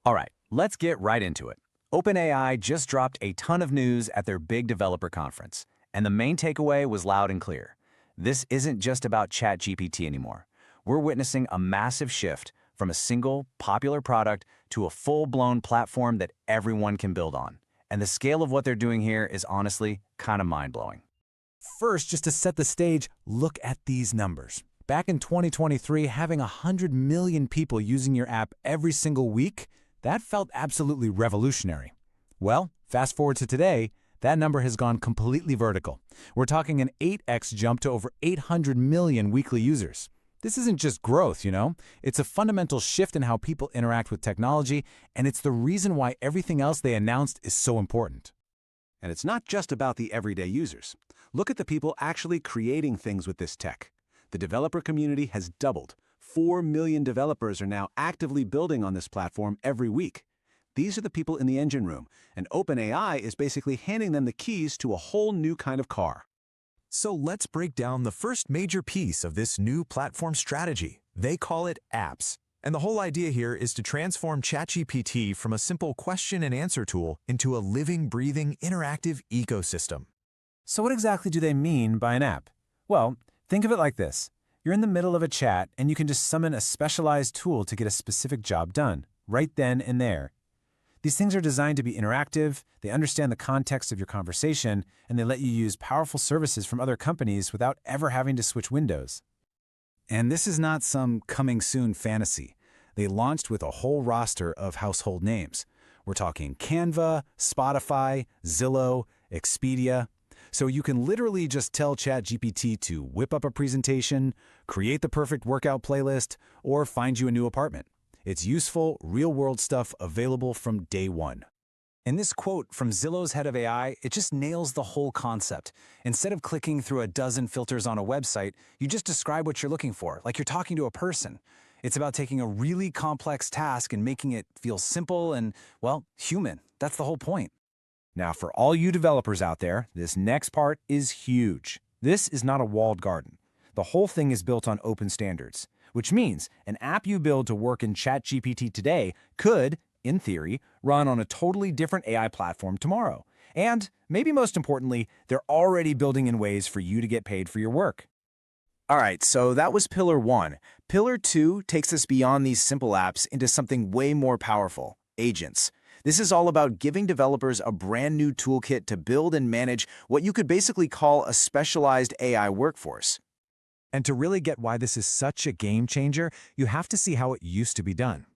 All right, let's get right into it. OpenAI just dropped a ton of news at their big developer conference, and the main takeaway was loud and clear. This isn't just about ChatGPT anymore. We're witnessing a massive shift from a single, popular product to a full-blown platform that everyone can build on. And the scale of what they're doing here is honestly kind of mind-blowing. First, just to set the stage, look at these numbers. Back in 2023, having 100 million people using your app every single week, that felt absolutely revolutionary. Well, fast forward to today, that number has gone completely vertical. We're talking an 8x jump to over 800 million weekly users. This isn't just growth, It's a fundamental shift in how people interact with technology, and it's the reason why everything else they announced is so important. And it's not just about the everyday users. Look at the people actually creating things with this tech. The developer community has doubled. 4 million developers are now actively building on this platform every week. These are the people in the engine room, and OpenAI is basically handing them the keys to a whole new kind of car. So let's break down the first major piece of this new platform strategy. They call it apps. And the whole idea here is to transform ChatGPT from a simple question and answer tool into a living, breathing, interactive ecosystem. So what exactly do they mean by an app? Well, think of it like this. You're in the middle of a chat, and you can just summon a specialized tool to get a specific job done, right then and there. These things are designed to be interactive, they understand the context of your conversation, and they let you use powerful services from other companies without ever having to switch windows. And this is not some coming soon fantasy. They launched with a whole roster of household names. We're talking Canva, Spotify, Zillow, Expedia. So you can literally just tell ChatGPT to whip up a presentation, create the perfect workout playlist, or find you a new apartment. It's useful, real-world stuff available from day one. And this quote from Zillow's head of AI, it just nails the whole concept. Instead of clicking through a dozen filters on a website, you just describe what you're looking for, like you're talking to a person. It's about taking a really complex task and making it feel simple and, well, human. That's the whole point. Now, for all you developers out there, this next part is huge. This is not a walled garden. The whole thing is built on open standards, which means an app you build to work in ChatGPT today could, in theory, run on a totally different AI platform tomorrow. And, maybe most importantly, they're already building in ways for you to get paid for your work. All right, so that was Pillar 1. Pillar 2 takes us beyond these simple apps into something way more powerful, agents. This is all about giving developers a brand new toolkit to build and manage what you could basically call a specialized AI workforce. And to really get why this is such a game changer, you have to see how it used to be done.